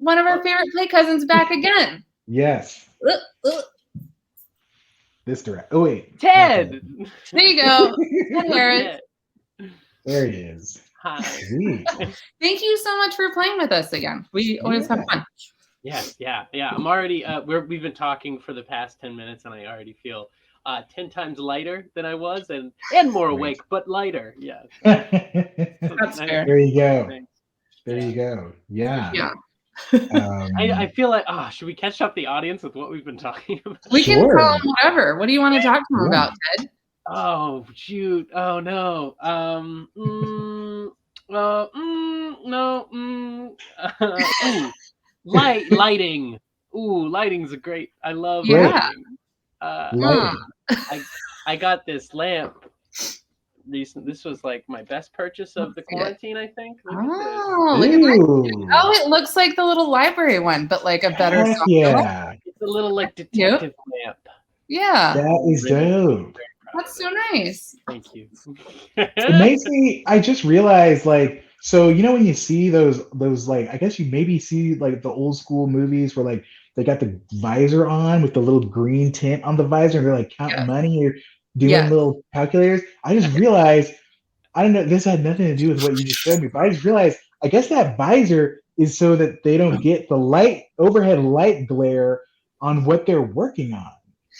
one of our favorite play cousins back again. Yes. This direct. Oh wait, Ted. There you go. Ted Harris. There he is. Hi. Sweet. Thank you so much for playing with us again. We always have fun. Yes, yeah. I'm already. We've been talking for the past 10 minutes, and I already feel 10 times lighter than I was, and more awake, but lighter. Yeah. That's fair. There you go. Thanks. There you go. Yeah. Yeah. I feel like, should we catch up the audience with what we've been talking about? We can tell them whatever. What do you want to talk to them about, Ted? Oh shoot! Oh no! Lighting. Ooh, lighting's a great. I love lighting. I got this lamp recent. This was like my best purchase of the quarantine, I think. Look at it looks like the little library one, but like a better Heck yeah. It's a little like detective lamp. Yeah. That is dope. That's so nice. Thank you. It makes me, I just realized, like, so you know when you see those like, I guess you maybe see like the old school movies where like they got the visor on with the little green tint on the visor and they're like counting money or doing little calculators. I just realized, I don't know, this had nothing to do with what you just showed me, but I just realized, I guess that visor is so that they don't get the overhead light glare on what they're working on.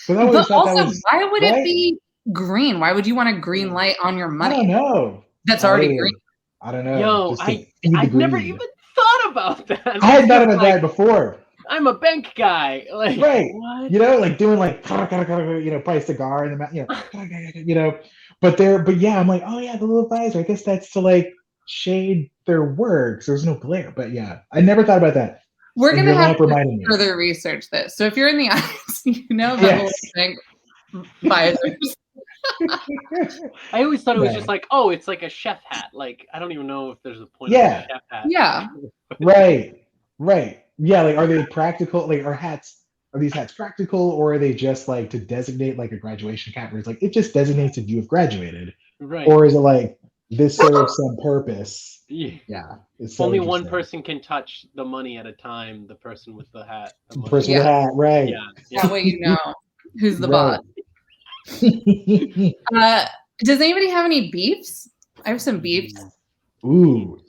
But also, why would it be green? Why would you want a green light on your money? I don't know. That's already green. I don't know. Yo, I've never even thought about that. I had thought about that before. I'm a bank guy. Like, right. What? You know, like doing like, probably cigar in the mouth, but yeah, I'm like, oh yeah, the little visor. I guess that's to like shade their work. So there's no glare. But yeah, I never thought about that. We're going to have to further research this. So if you're in the audience, you know about the bank visors. I always thought it was just like, it's like a chef hat. Like, I don't even know if there's a point of a chef hat. Yeah. Right. Yeah, like, are they practical? Like, are these hats practical, or are they just like to designate like a graduation cap where it's like, it just designates if you have graduated? Right. Or is it like, this serves some purpose? Yeah. So only one person can touch the money at a time, the person with the hat. The person with the hat, right. Yeah. That way you know who's the boss. Does anybody have any beefs? I have some beefs. Ooh,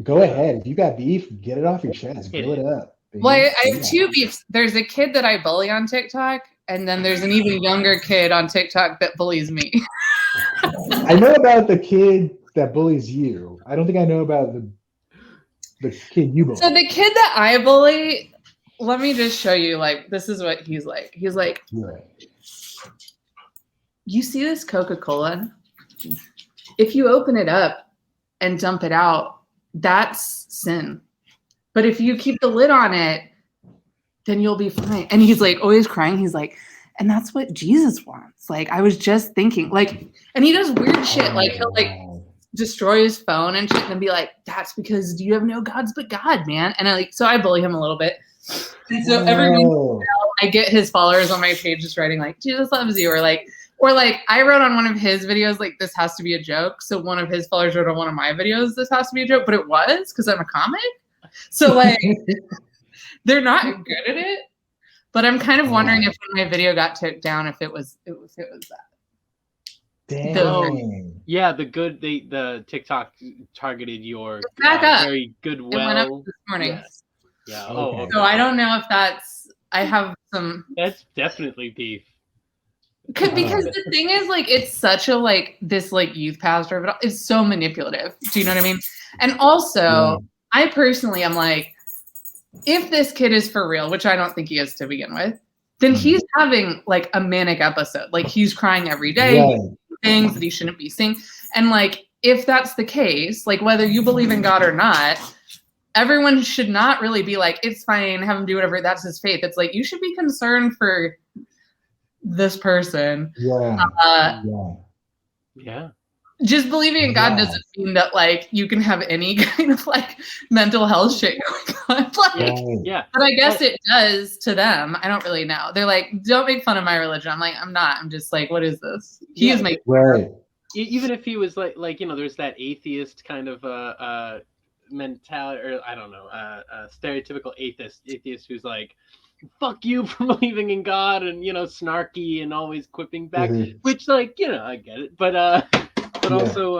go ahead. If you got beef, get it off your chest. Grill it up. Well, I have two beefs. There's a kid that I bully on TikTok, and then there's an even younger kid on TikTok that bullies me. I know about the kid that bullies you. I don't think I know about the kid you bully. So the kid that I bully, let me just show you. Like, this is what he's like. He's like, you see this Coca-Cola? If you open it up and dump it out, that's sin. But if you keep the lid on it, then you'll be fine. And he's like always crying. He's like, and that's what Jesus wants. Like, I was just thinking, like, and he does weird shit. Like, he'll like destroy his phone and shit and be like, that's because you have no gods but God, man. And so I bully him a little bit. And so every once in a while, I get his followers on my page just writing like, Jesus loves you, or like I wrote on one of his videos, like, this has to be a joke. So one of his followers wrote on one of my videos, this has to be a joke, but it was because I'm a comic. So like, they're not good at it, but I'm kind of wondering if when my video got took down, if it was that. Dang. Yeah, the TikTok targeted your very good well. It went up this morning. Yeah. Okay. So I don't know if I have some. That's definitely beef. Because the thing is, like, it's such a like this like youth pastor, but it's so manipulative. Do you know what I mean? And also, I personally am like, if this kid is for real, which I don't think he is to begin with, then he's having like a manic episode. Like, he's crying every day, things that he shouldn't be seeing. And like, if that's the case, like, whether you believe in God or not, everyone should not really be like, it's fine, have him do whatever, that's his faith. It's like, you should be concerned for this person. Just believing in God doesn't mean that like you can have any kind of like mental health shit going on. Like, but I guess it does to them. I don't really know. They're like, don't make fun of my religion. I'm like, I'm not. I'm just like, what is this? He is making even if he was like, you know, there's that atheist kind of mentality, or I don't know, a stereotypical atheist who's like, fuck you for believing in God, and snarky and always quipping back, which I get it, but also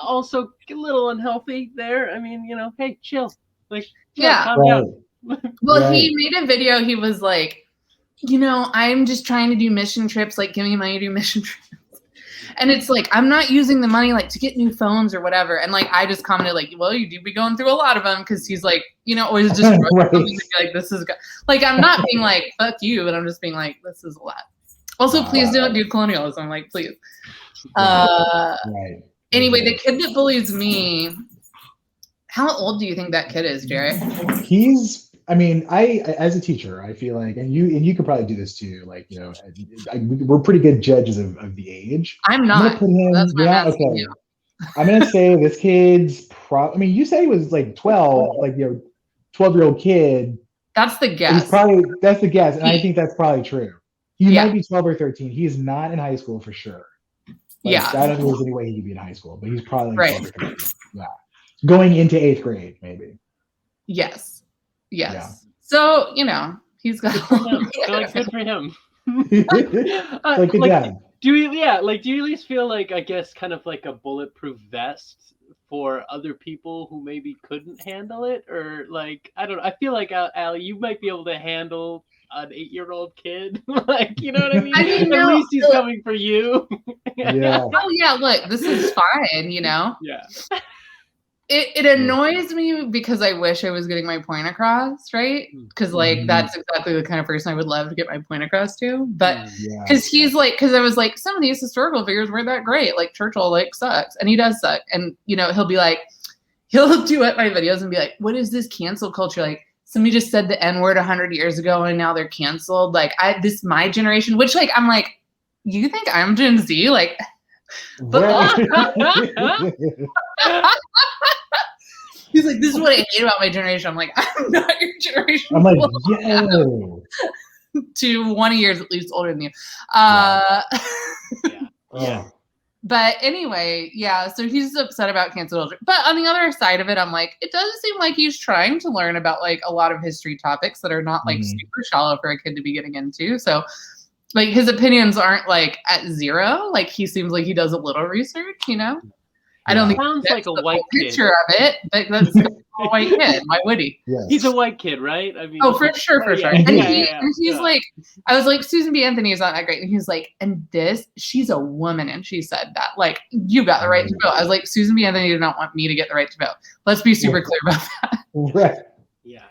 also a little unhealthy there. I mean, hey, chill, calm down. Well, he made a video. He was like, I'm just trying to do mission trips, like give me money to do mission trips. And it's like, I'm not using the money to get new phones or whatever. And I just commented well, you do be going through a lot of them, because he's like, always just this is good. I'm not being fuck you, but I'm just being this is a lot. Also, please don't do colonialism. Please. Anyway, the kid that bullies me, how old do you think that kid is, Jared? I as a teacher, I feel like, and you could probably do this too. We're pretty good judges of the age. I'm not. That's why I'm asking you. I'm gonna say this kid's you said he was 12, 12-year-old kid. That's the guess. That's the guess, and I think that's probably true. He might be 12 or 13. He's not in high school for sure. I don't think there's any way he could be in high school, but he's probably 12 or 13. Yeah, going into 8th grade, maybe. Yes. Yeah. So, he's got good for him. Good job. Do you at least feel I guess kind of a bulletproof vest for other people who maybe couldn't handle it? Or I don't know, I feel Allie, you might be able to handle an 8-year-old kid. You know what I mean? At least he's coming for you. Yeah. Oh yeah, look, this is fine, Yeah. It annoys me because I wish I was getting my point across, right? Because that's exactly the kind of person I would love to get my point across to. But because because I was some of these historical figures weren't that great. Churchill sucks, and he does suck. And he'll be he'll duet my videos and be like, "What is this cancel culture? Somebody just said the N-word 100 years ago and now they're canceled. This my generation." Which I'm you think I'm Gen Z? He's this is what I hate about my generation. I'm I'm not your generation. I'm yo. 20 years at least older than you. But anyway, so he's upset about cancel culture. But on the other side of it, I'm it does seem like he's trying to learn about a lot of history topics that are not super shallow for a kid to be getting into. So his opinions aren't at zero. He seems like he does a little research, I don't think sounds like a white picture of it, but that's a white kid. Why would he? Yes. He's a white kid, right? I mean, for sure. And he's I was Susan B. Anthony is not that great, and he's and she's a woman, and she said that you got the right to vote. I was Susan B. Anthony did not want me to get the right to vote. Let's be super clear about that. Right. Yeah.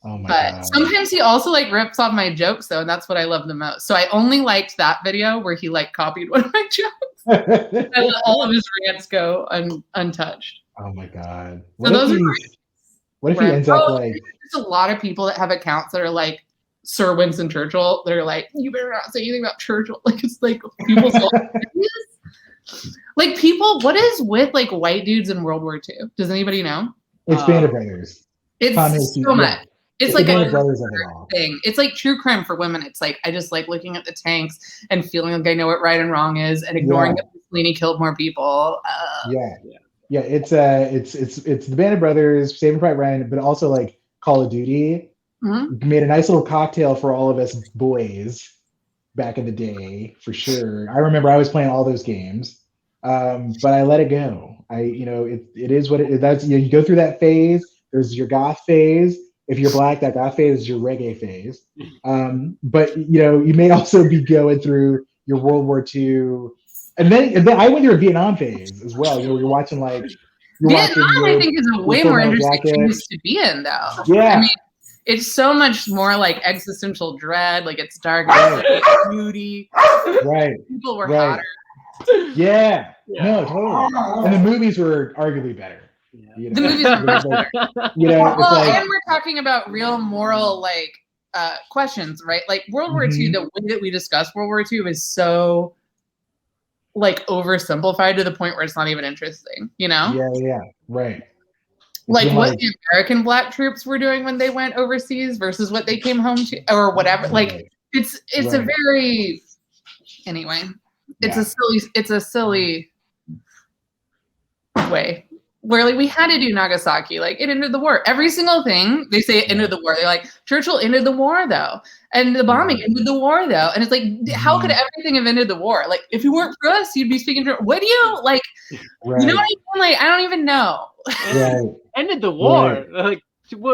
Oh my God. Sometimes he also rips off my jokes though, and that's what I love the most. So I only liked that video where he copied one of my jokes. And let all of his rants go untouched. Oh my God. What if he ends up there's a lot of people that have accounts that are Sir Winston Churchill. They're you better not say anything about Churchill. It's people people, what is with white dudes in World War II? Does anybody know? It's Band of Brothers. It's so much. It's a thing. It's true crime for women. It's I just looking at the tanks and feeling I know what right and wrong is, and ignoring that Mussolini killed more people. It's the Band of Brothers, Saving Private Ryan, but also Call of Duty. Made a nice little cocktail for all of us boys back in the day, for sure. I remember I was playing all those games, but I let it go. It is what it is. That's you go through that phase. There's your goth phase. If you're black, that goth phase is your reggae phase. But you may also be going through your World War II, and then I went through a Vietnam phase as well. You're watching Vietnam. I think is a way more interesting place to be in, though. Yeah, I mean, it's so much more existential dread. It's dark, moody. Right. People were hotter. Yeah. No, totally. And the movies were arguably better. The movies are better. And we're talking about real moral questions, right? World War II, the way that we discuss World War II is so oversimplified to the point where it's not even interesting, Yeah, right. What the American black troops were doing when they went overseas versus what they came home to, or whatever. It's a very anyway. It's a silly way where like we had to do Nagasaki, like it ended the war. Every single thing they say it ended the war. They're like, Churchill ended the war though, and the bombing ended the war though. And it's like, how could everything have ended the war? Like if you weren't for us, you'd be speaking to. What do you like? Right. You know what I mean? Like I don't even know. Right. Ended the war. Right. Like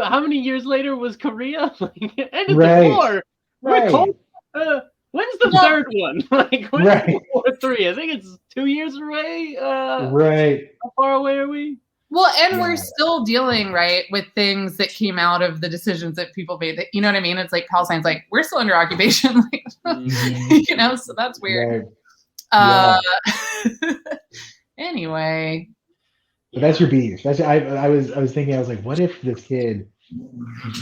how many years later was Korea? Like ended Right. the war. Right. When's the third one? Like when's Right. World War III? I think it's 2 years away. Right. How far away are we? Well, and we're still dealing, right, with things that came out of the decisions that people made. That, you know what I mean? It's like Palestine's like, we're still under occupation. You know, so that's weird. Right. Anyway. But that's your beef. That's I was thinking, I was like, what if this kid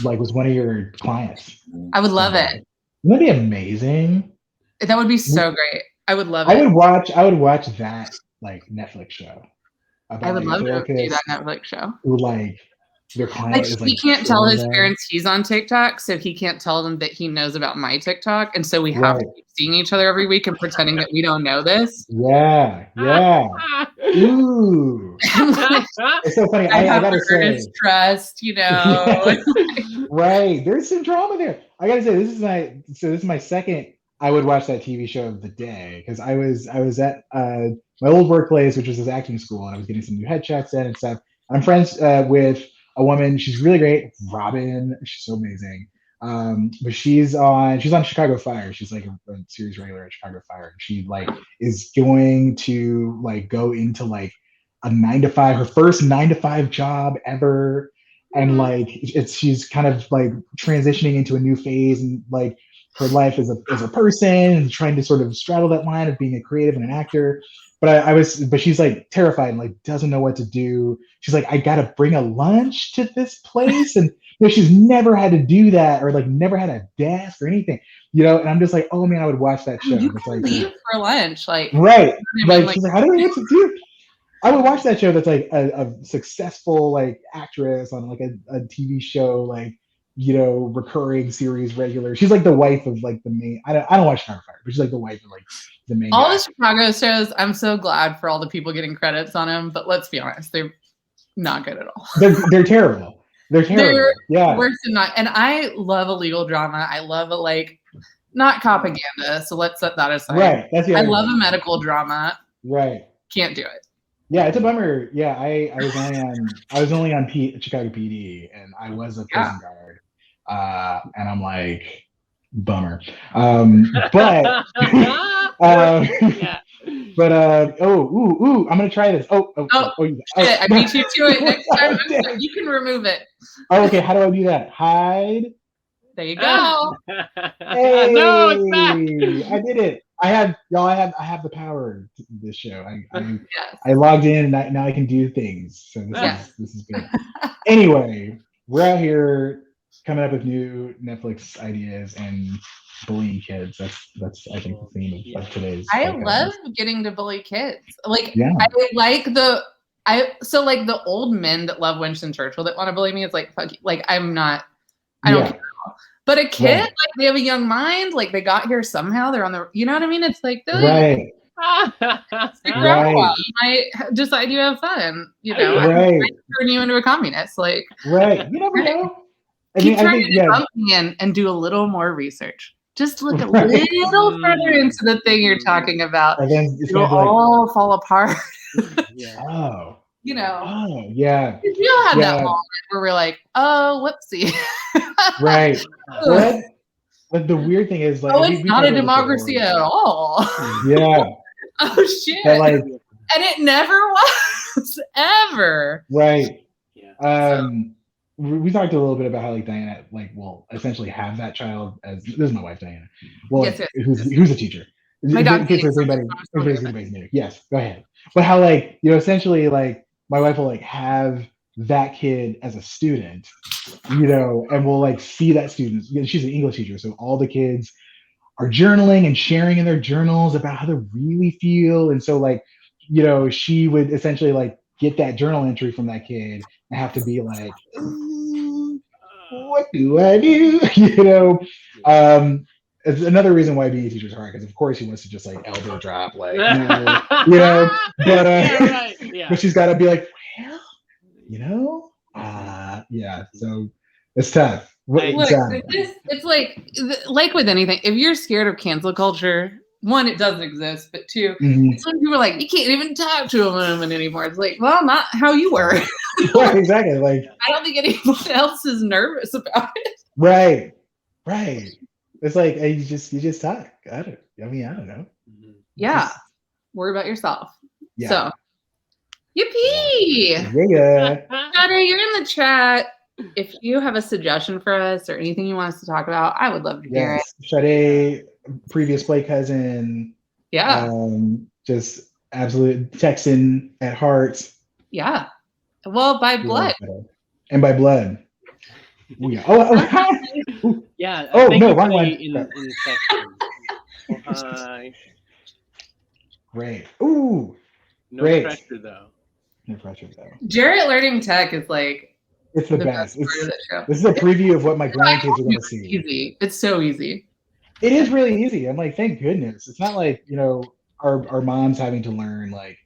like was one of your clients? I would love it. Wouldn't that be amazing? That would be so great. I would love I it. would watch that like Netflix show. I would love to do that Netflix show. Who like their client is like he can't tell his parents he's on TikTok, so he can't tell them that he knows about my TikTok, and so we have to keep seeing each other every week and pretending that we don't know this. Yeah. Ooh. It's so funny. I gotta say, his trust, you know. Right. There's some drama there. I gotta say, this is my second I would watch that TV show of the day, because I was at my old workplace, which was this acting school, and I was getting some new headshots in and stuff. I'm friends with a woman. She's really great, Robin. She's so amazing. But she's on Chicago Fire. She's like a series regular at Chicago Fire. She like is going to like go into like a 9-to-5, her first 9-to-5 job ever, and like she's kind of like transitioning into a new phase and like her life as a person and trying to sort of straddle that line of being a creative and an actor. But she's like terrified and like doesn't know what to do. She's like, I gotta bring a lunch to this place, and you know, she's never had to do that or like never had a desk or anything, you know. And I'm just like, oh man, I would watch that show. You it's can like leave for lunch, like right. You know, like she's like, I don't know what to do. I would watch that show. That's like a successful like actress on like a TV show, like, you know, recurring series regular. She's like the wife of like the main. I don't watch Chicago Fire, but she's like the wife of like the main. All guy. the Chicago shows, I'm so glad for all the people getting credits on them. But let's be honest, they're not good at all. They're terrible. They're terrible. Yeah. Worse than not. And I love a legal drama. I love a like not propaganda. So let's set that aside. Right. That's the I love a medical drama. Right. Can't do it. Yeah, it's a bummer. Yeah, I was only on Chicago PD, and I was a prison guard, and I'm like, bummer. But yeah. But I'm gonna try this. Shit, I beat you to it. Next time you can remove it. Oh, okay. How do I do that? Hide. There you go. Hey, no, it's back. I did it. I have the power to this show. Yes. I logged in, and now I can do things. So this is good. Anyway, we're out here coming up with new Netflix ideas and bullying kids. That's I think the theme of today's. I love getting to bully kids. Like yeah. I like the old men that love Winston Churchill that want to bully me. It's like fuck you. Like I don't care. But a kid, like they have a young mind, like they got here somehow. They're on the, you know what I mean? It's like, right. Stick around a while. You might decide you have fun, you know. Right. I might turn you into a communist, like. Right. You never know. Keep trying to dunk me in and do a little more research. Just look a little further into the thing you're talking about. And then it'll all fall apart. Yeah. Oh. You know. Oh, yeah. We'll have that moment where we're like, oh, whoopsie. Right. But the weird thing is, like, it's not a democracy at all. Yeah. Oh shit. But, like, and it never was ever. Right. Yeah. We talked a little bit about how like Diana will essentially have that child as this is my wife Diana. Well, yes. Who's a teacher. My dog. Yes, go ahead. But how like, you know, essentially like my wife will like have that kid as a student, you know, and we'll like see that student. You know, she's an English teacher, so all the kids are journaling and sharing in their journals about how they really feel. And so like, you know, she would essentially like get that journal entry from that kid and have to be like, what do I do? You know, it's another reason why being a teacher is hard, because of course he wants to just like elbow drop, like, you know, but she's got to be like, well, You know? Yeah. So it's tough. Look, it's like with anything. If you're scared of cancel culture, one, it doesn't exist, but two, it's when people are like, you can't even talk to a woman anymore. It's like, well, not how you were. Right, exactly. Like, I don't think anyone else is nervous about it. Right. It's like you just talk. I don't know. Yeah. Just, Worry about yourself. yeah. So, yippee! Yeah. Cutter, you're in the chat. If you have a suggestion for us or anything you want us to talk about, I would love to hear it. Sade, previous play cousin. Yeah. Just absolute Texan at heart. Yeah. Well, by blood. And by blood. Oh, yeah. Oh, yeah. Oh, no, wrong one. In hi. Great. Ooh. No Great. pressure, though. No pressure, though. Jarrett learning tech is like it's the best. Part of the show. This is a preview of what my grandkids are going to see. Easy. It's so easy. It is really easy. I'm like, thank goodness. It's not like, our moms having to learn, like,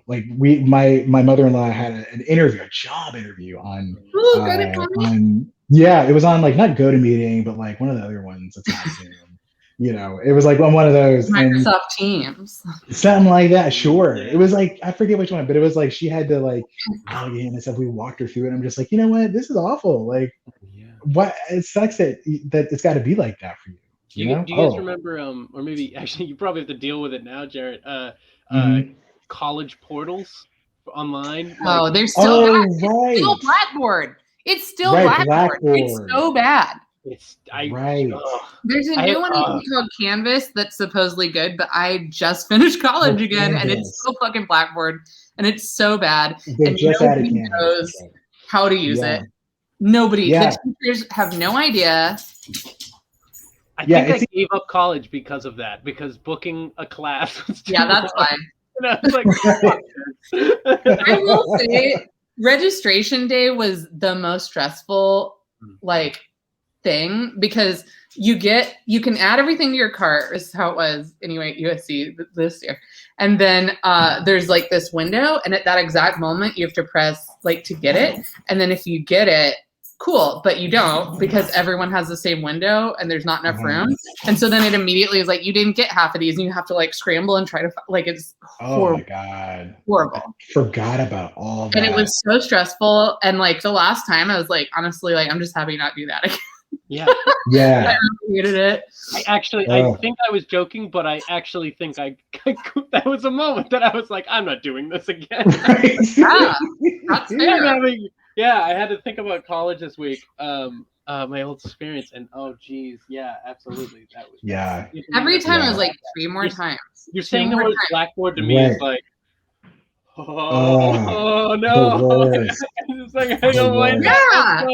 like my mother-in-law had an interview, a job interview on it was on like not GoToMeeting, but like one of the other ones that's not Zoom. It was like on one of those Microsoft Teams. Something like that, sure. It was like I forget which one, but it was like she had to like log in and stuff. We walked her through it. And I'm just like, you know what? This is awful. Like what it sucks that it's gotta be like that for you. Do you guys remember or maybe actually you probably have to deal with it now, Jarrett. College portals online. Oh, they're still right. It's still Blackboard. It's still Blackboard. It's so bad. Right. There's a new one called Canvas that's supposedly good, but I just finished college again, and it's still fucking Blackboard, and it's so bad. And nobody knows how to use it. Nobody. The teachers have no idea. I think I gave up college because of that, because booking a class was that's fine. And I was like, I will say, registration day was the most stressful, thing, because you can add everything to your cart. This is how it was anyway at USC this year. And then there's like this window, and at that exact moment you have to press to get it. And then if you get it, cool, but you don't, because everyone has the same window and there's not enough room. And so then it immediately is like, you didn't get half of these, and you have to scramble and try to it's horrible. Oh my God. Horrible. I forgot about all that. And it was so stressful. And the last time I was like, honestly, I'm just happy not do that again. Yeah. Yeah. I hated it. I think I was joking, but I actually think that was a moment that I was like, I'm not doing this again. Right. That's fair. I had to think about college this week. My old experience, and oh geez, yeah, absolutely. That was every time I was like 3 more times. You're saying the word Blackboard to me is like, oh no. It's like I don't like Well,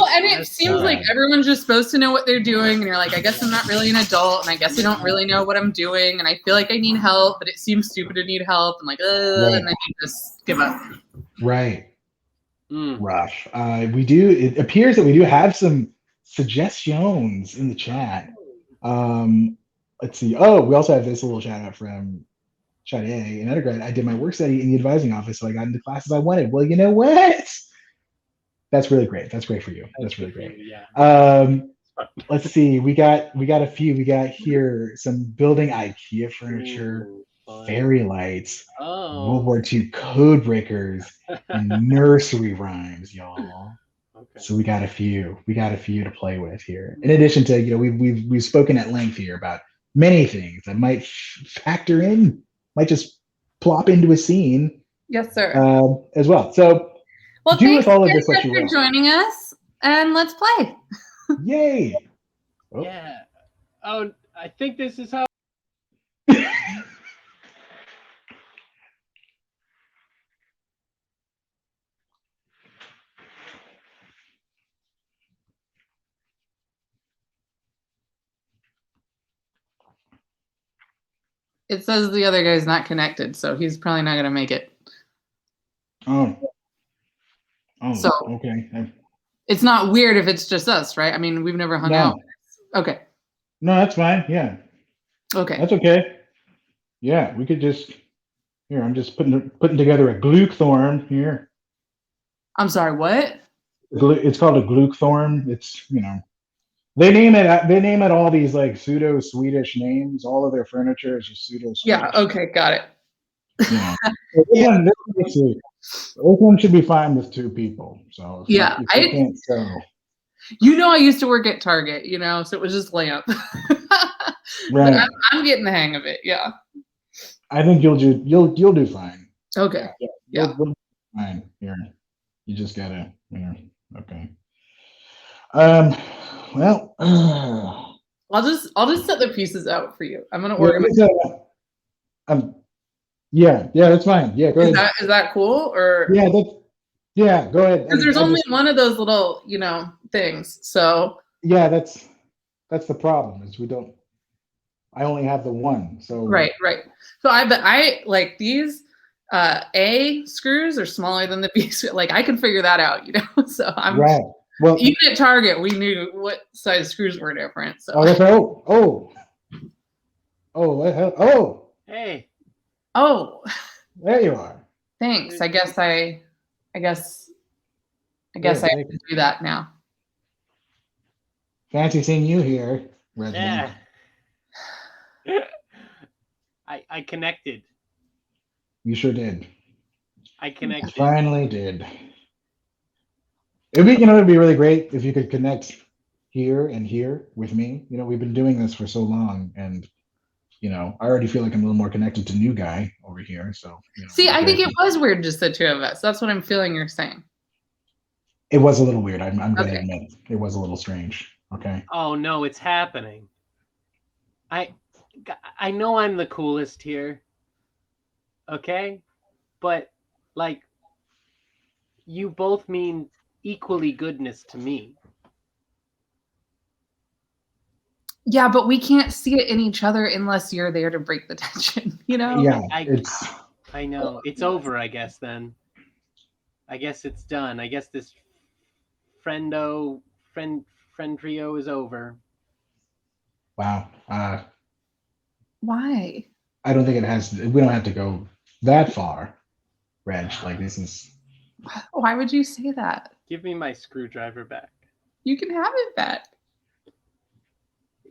and it seems like everyone's just supposed to know what they're doing, and you're like, I guess I'm not really an adult, and I guess I don't really know what I'm doing, and I feel like I need help, but it seems stupid to need help, and and then you just give up. Right. Rough. It appears that we do have some suggestions in the chat. Let's see. Oh, we also have this little shout out from Sade in undergrad. I did my work study in the advising office, so I got into classes I wanted. Well, you know what? That's really great. That's great for you. That's really great. Yeah. Let's see. We got a few. We got here some building IKEA furniture. Fairy lights, World War II code breakers, and nursery rhymes, y'all. Okay. So we got a few to play with here. In addition to, we've spoken at length here about many things that might factor in, might just plop into a scene. Yes, sir. As well. So do with all of this what you will. Thanks for joining us, and let's play. Yay! Oh. Yeah. Oh, I think this is how. It says the other guy's not connected, so he's probably not going to make it. Oh, so okay. It's not weird if it's just us, right? I mean, we've never hung out. Okay. No, that's fine. Yeah. Okay. That's okay. Yeah, we could just. Here, I'm just putting together a gluckthorn here. I'm sorry, what? It's called a gluckthorn. It's they name it all these like pseudo Swedish names. All of their furniture is just pseudo Swedish. Yeah, okay, got it. So this one should be fine with 2 people. So Yeah, if you can't go. I used to work at Target, so it was just lamp. Right. But I'm getting the hang of it. Yeah. I think you'll do fine. Okay. Yeah. You'll do fine here. You just gotta okay. Well, I'll just set the pieces out for you. I'm gonna yeah, organize. that's fine. Yeah, go ahead. Is that cool or? Yeah, go ahead. Because there's only one of those little things. So. Yeah, that's the problem is I only have the one. So Right. So I like these A screws are smaller than the B screws. Like I can figure that out, So I'm right. Well, even at Target, we knew what size screws were different. So Hey. Oh. There you are. Thanks. I guess I have to do that now. Fancy seeing you here, Yeah. I connected. You sure did. I connected. You finally did. It'd be really great if you could connect here and here with me. We've been doing this for so long, and I already feel like I'm a little more connected to new guy over here. So see, I think it was weird just the 2 of us. That's what I'm feeling you're saying. It was a little weird. I'm going to admit it was a little strange. Okay. Oh no, it's happening. I know I'm the coolest here. Okay? But like you both mean equally goodness to me. Yeah, but we can't see it in each other unless you're there to break the tension, Yeah, I know. It's over, I guess then. I guess it's done. I guess this friend trio is over. Wow. Why? I don't think it has. We don't have to go that far, Reg. Like this is. Why would you say that? Give me my screwdriver back. You can have it back.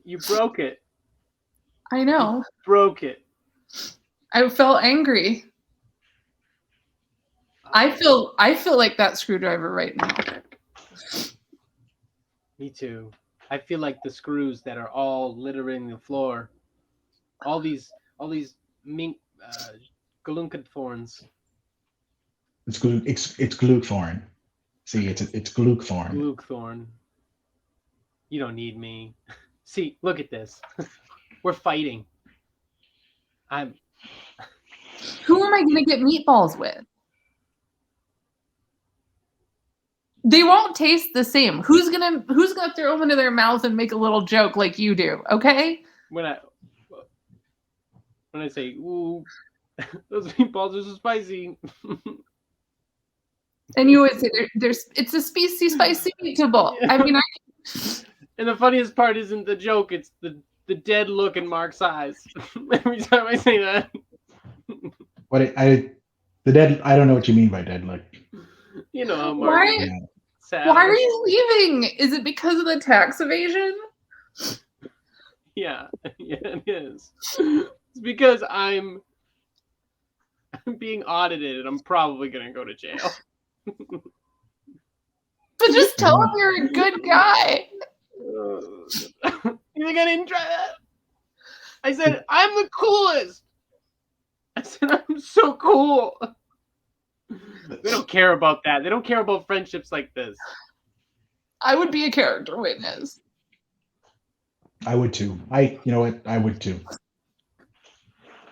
You broke it. I know. You broke it. I felt angry. I feel like that screwdriver right now. Me too. I feel like the screws that are all littering the floor. All these mink galunka thorns. It's gluckthorn. See, it's gluckthorn. Gluckthorn. You don't need me. See, look at this. We're fighting. Who am I gonna get meatballs with? They won't taste the same. Who's gonna throw them into their mouth and make a little joke like you do? Okay. When I say, "Ooh, those meatballs are so spicy," and you would say, "It's a spicy meatball." I mean, and the funniest part isn't the joke; it's the dead look in Mark's eyes every time I say that. I don't know what you mean by dead look. Mark. Why are you leaving? Is it because of the tax evasion? Yeah, it is. It's because I'm being audited and I'm probably gonna go to jail. But just tell him you're a good guy. You think I didn't try that? I said I'm the coolest. I said I'm so cool. They don't care about that. They don't care about friendships like this. I would be a character witness. I would too. You know what? I would too.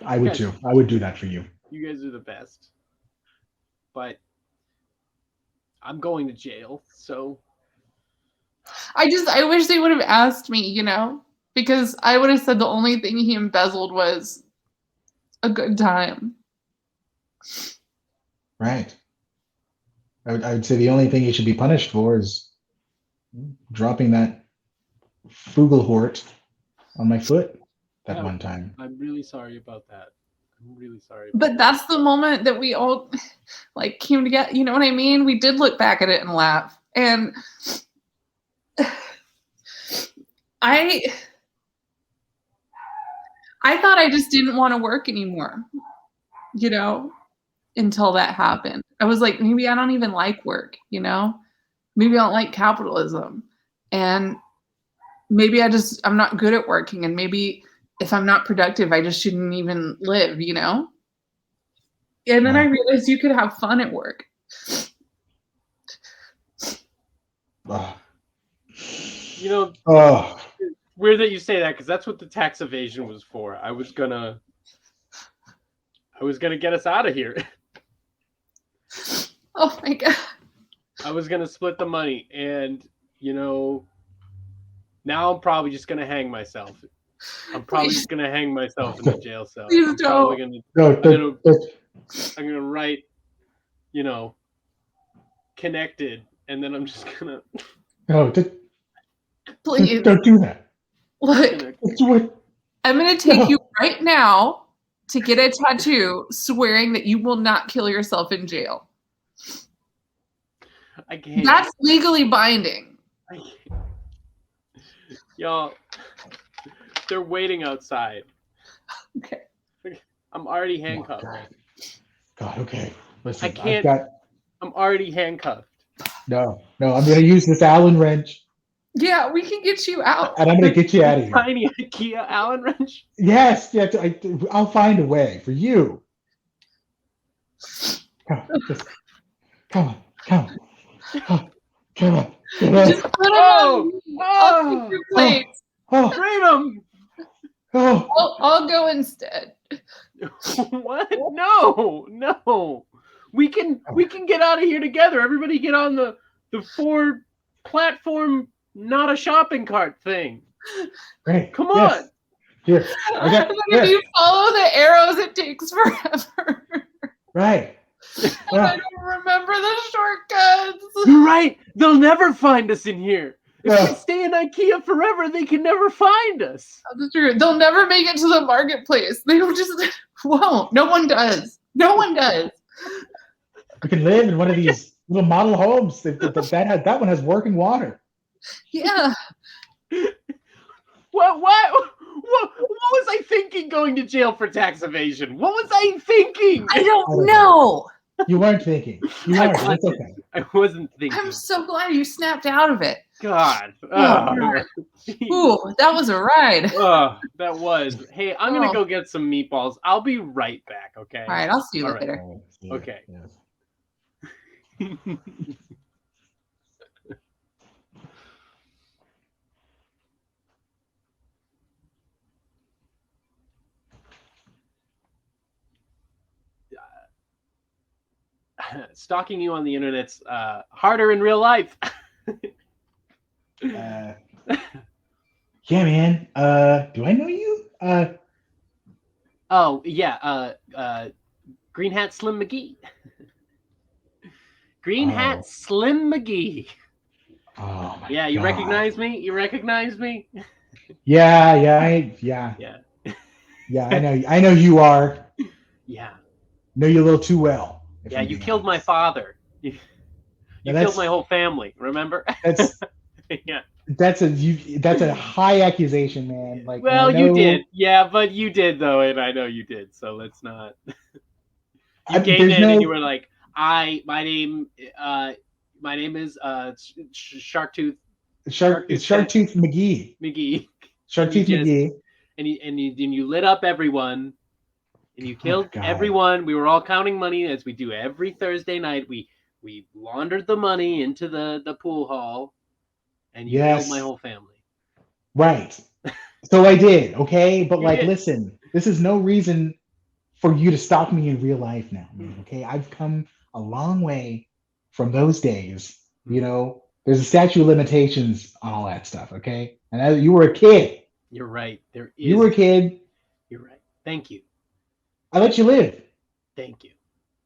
I would too. I would do that for you. You guys are the best. But I'm going to jail, so. I wish they would have asked me, because I would have said the only thing he embezzled was a good time. Right. I would say the only thing he should be punished for is dropping that Fugelhort on my foot that one time. I'm really sorry about that. I'm really sorry. But that's the moment that we all like came together. You know what I mean? We did look back at it and laugh. And I thought I just didn't want to work anymore, you know, until that happened. I was like, maybe I don't even like work, you know? Maybe I don't like capitalism. And maybe I'm not good at working. And maybe if I'm not productive, I just shouldn't even live, you know? And then I realized you could have fun at work. You know, weird that you say that because that's what the tax evasion was for. I was gonna get us out of here. Oh my God. I was gonna split the money, and you know, now I'm probably just gonna hang myself. I'm probably just gonna hang myself in the jail cell. Please I'm probably don't. I'm gonna write, you know, connected, and then I'm just gonna. No, Please. don't do that. Look, I'm going to take you right now to get a tattoo swearing that you will not kill yourself in jail. I can't. That's legally binding. Y'all, they're waiting outside. Okay. I'm already handcuffed. Oh, God, okay. Listen, I can't. I'm already handcuffed. No, I'm going to use this Allen wrench. Yeah, we can get you out. And I'm going to get you out of here. Tiny IKEA Allen wrench? Yes, I'll find a way for you. Come on. Just put him on me. I'll take your place. Freedom! I'll go instead. What? No. We can get out of here together. Everybody get on the 4-platform, not a shopping cart thing. Great. Come on. Here. If you follow the arrows, it takes forever. Right. I don't remember the shortcuts. You're right. They'll never find us in here. If we stay in IKEA forever, they can never find us. That's true. They'll never make it to the marketplace. They won't. No one does. We can live in one of these little model homes. That one has working water. Yeah. What was I thinking going to jail for tax evasion? What was I thinking? I don't know. You weren't thinking. It's okay. I wasn't thinking. I'm so glad you snapped out of it. God. Ooh, that was a ride. That was. Hey, I'm going to go get some meatballs. I'll be right back, okay? All right, I'll see you later. Right. Okay. Yes. Stalking you on the internet's harder in real life. Yeah, man. Do I know you? Oh yeah. Green Hat Slim McGee. Green Hat Slim McGee. Oh my Yeah, you God. recognize me? Yeah. Yeah, I know you are. Yeah. Know you a little too well. Yeah, you killed my father. You killed my whole family. Remember? That's yeah. That's a high accusation, man. Like, well, you did. Yeah, but you did though, and I know you did. So let's not. You came in and you were like, my name is Sharktooth. Sharktooth McGee. Sharktooth McGee. And you lit up everyone, and you killed everyone. We were all counting money as we do every Thursday night. We laundered the money into the pool hall, and you killed my whole family. Right. So I did, okay? But listen, this is no reason for you to stalk me in real life now, man, okay? I've come a long way from those days. You know, there's a statute of limitations on all that stuff, okay? And you were a kid. You're right. There is. You were a kid. You're right. Thank you. I let you live. Thank you.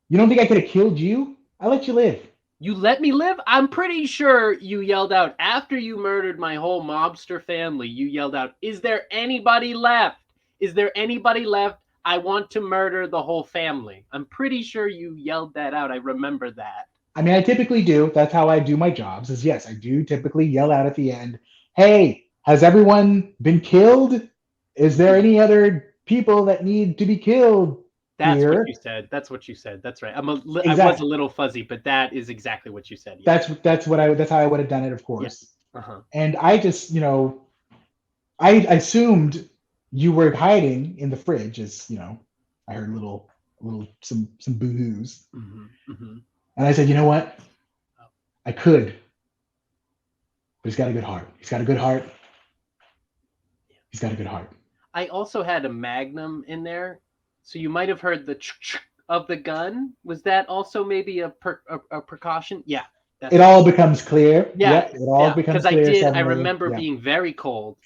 You don't think I could have killed you? I let you live. You let me live? I'm pretty sure you yelled out after you murdered my whole mobster family. You yelled out, "Is there anybody left? Is there anybody left? I want to murder the whole family. I'm pretty sure you yelled that out. I remember that. I mean, I typically do. That's how I do my jobs. Is yes, I do typically yell out at the end, "Hey, has everyone been killed? Is there any other people that need to be killed That's what here?" you said. That's what you said. That's right. I was a Exactly. little fuzzy, but that is exactly what you said. Yeah. That's how I would have done it, of Yeah. course. Uh-huh. And I just, I assumed you were hiding in the fridge, as I heard some boo-hoos, and I said, you know what? I could, but he's got a good heart. He's got a good heart. He's got a good heart. I also had a Magnum in there, so you might have heard the of the gun. Was that also maybe a precaution? Yeah. It all becomes clear. Yeah, Yep, it all becomes because clear I suddenly. remember Yeah. being very cold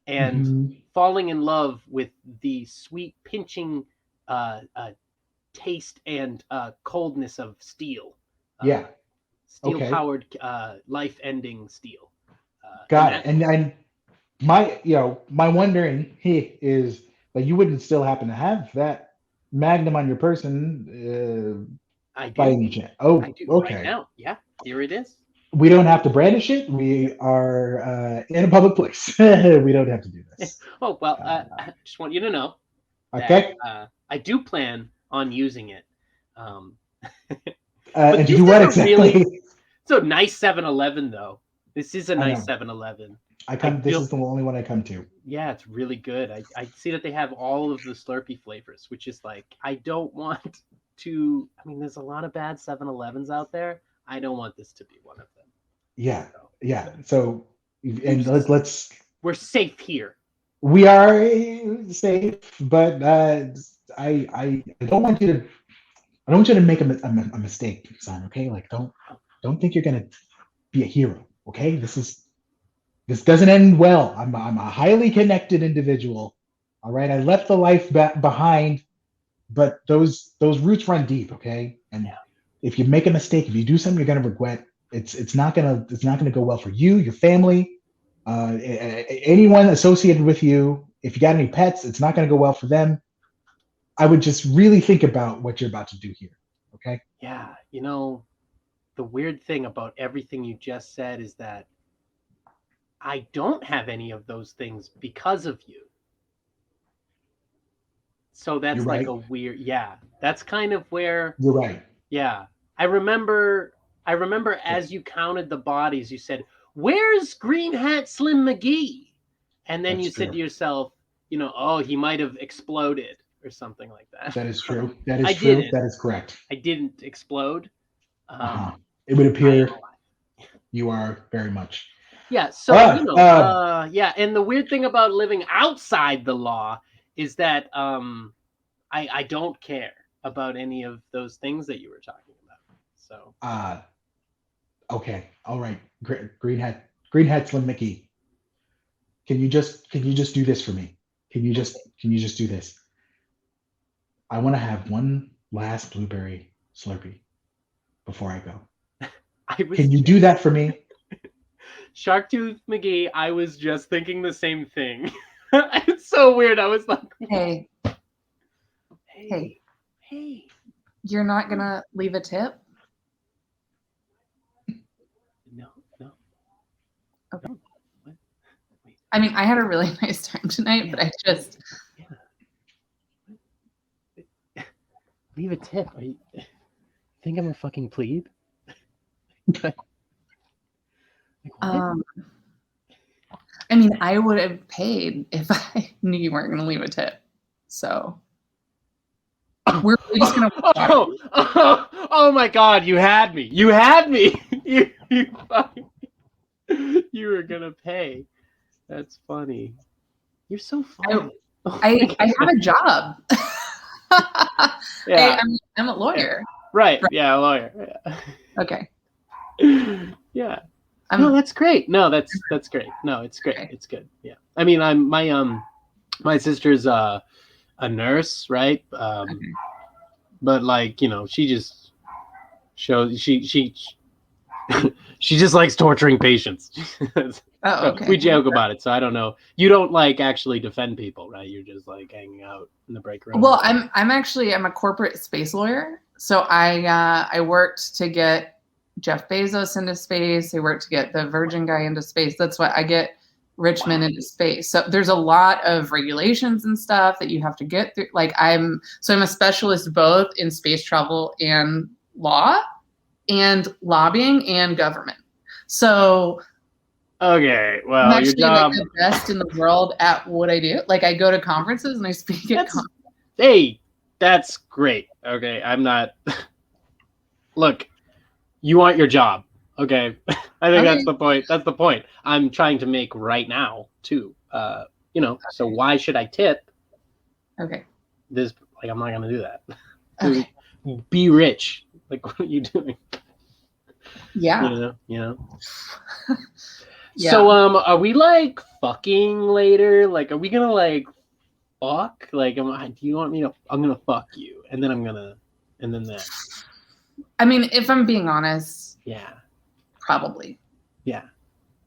and falling in love with the sweet pinching taste and coldness of steel. Yeah. Steel-powered, life-ending steel. Got it. And my wondering is that you wouldn't still happen to have that Magnum on your person I do. by any chance. Oh, I do okay. right now. Yeah, here it is. We don't have to brandish it. We are in a public place. We don't have to do this. Oh, well, I just want you to know Okay. that I do plan on using it. And to do what exactly? It's a nice 7-Eleven, though. This is a nice 7-Eleven. This is the only one I come to. Yeah, it's really good. I see that they have all of the Slurpee flavors, which is like, I don't want to. I mean, there's a lot of bad 7-Elevens out there. I don't want this to be one of them. Yeah, yeah. So, and let's. We're safe here. We are safe, but I don't want you to. I don't want you to make a mistake, son. Okay, like don't think you're gonna be a hero. Okay, this doesn't end well. I'm a highly connected individual. All right, I left the life behind, but those roots run deep. Okay, and if you make a mistake, if you do something you're gonna regret, it's not gonna go well for you, your family, anyone associated with you. If you got any pets, it's not gonna go well for them. I would just really think about what you're about to do here. Okay? Yeah, the weird thing about everything you just said is that I don't have any of those things because of you. So that's You're like right. a weird, that's kind of where You're right. Yeah. I remember as you counted the bodies, you said, "Where's Green Hat Slim McGee?" And then That's you said true. to yourself, oh, he might have exploded or something like that. That is true. That is I true. didn't. That is correct. I didn't explode. It would appear you are very much. Yeah. So, and the weird thing about living outside the law is that I don't care about any of those things that you were talking about. So. Okay. All right. Green hat Slim Mickey. Can you just do this for me? Can you just do this? I want to have one last blueberry Slurpee before I go. Can you do that for me? Sharktooth McGee, I was just thinking the same thing. It's so weird. I was like, Hey. You're not gonna leave a tip? No. Okay. No. What? Wait. I mean, I had a really nice time tonight, but I just leave a tip. You think I'm a fucking plebe? I mean, I would have paid if I knew you weren't gonna leave a tip. So we're just gonna oh my god, you had me. You were gonna pay. That's funny. You're so funny. I have a job. Yeah. I'm a lawyer. Right. Yeah, a lawyer. Yeah. Okay. Yeah. No, that's great. No, that's great. No, it's great. Okay. It's good. Yeah. I mean, my sister's a nurse, right? But like, she just shows she She just likes torturing patients. Oh, okay. We joke about it, so I don't know. You don't like actually defend people, right? You're just like hanging out in the break room. Well, I'm a corporate space lawyer, so I worked to get Jeff Bezos into space. I worked to get the Virgin guy into space. That's why I get Richmond into space. So there's a lot of regulations and stuff that you have to get through. Like I'm a specialist both in space travel and law and lobbying and government. So okay, I'm well, your actually job. like the best in the world at what I do. Like I go to conferences and I speak at conferences. Hey, that's great. Okay, I'm not. Look, you want your job. Okay, I think that's the point. That's the point. I'm trying to make right now too. So why should I tip? Okay. This I'm not gonna do that. Okay. Be rich. Like, what are you doing? Yeah. You know. Yeah. So are we like fucking later? Like, are we gonna like fuck? Like, do you want me to? I'm gonna fuck you, and then that. I mean, if I'm being honest. Yeah. Probably. Yeah.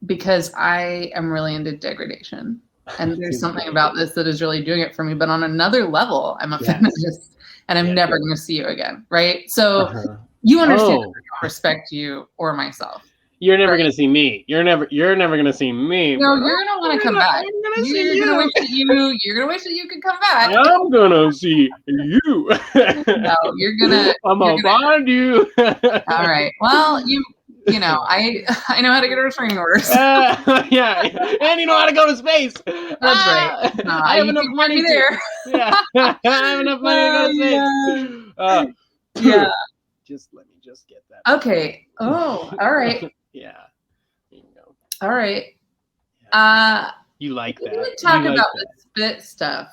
Because I am really into degradation. And there's something about this that is really doing it for me. But on another level, I'm a feminist and I'm never going to see you again. Right. So you understand that I don't respect you or myself. You're never going to see me. You're never going to see me. No, you're going to want to come back. You're going to wish that you could come back. I'm going to see you. No, I'm going to find you. All right. Well, you know, I know how to get a restraining order. So. Yeah, and you know how to go to space. That's right. I have enough money there. Yeah, I have enough money to go to space. Yeah. Just let me just get that. Okay. Oh, all right. Yeah. There you go. All right. You like that? We can talk about the spit stuff.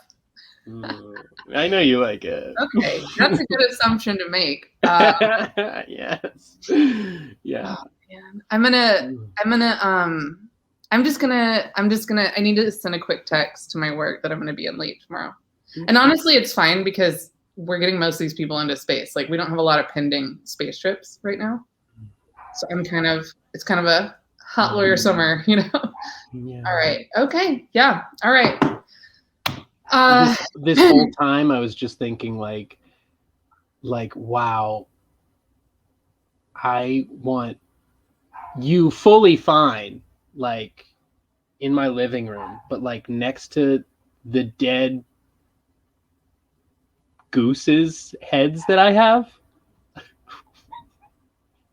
I know you like it. Okay, that's a good assumption to make. Yes. Yeah. Oh, man. I need to send a quick text to my work that I'm gonna be in late tomorrow. And honestly, it's fine because we're getting most of these people into space. Like we don't have a lot of pending space trips right now. So it's kind of a hot lawyer summer, you know? Yeah. All right. Okay. Yeah. All right. This whole time I was just thinking like, wow, I want you fully fine, like in my living room, but like next to the dead goose's heads that I have.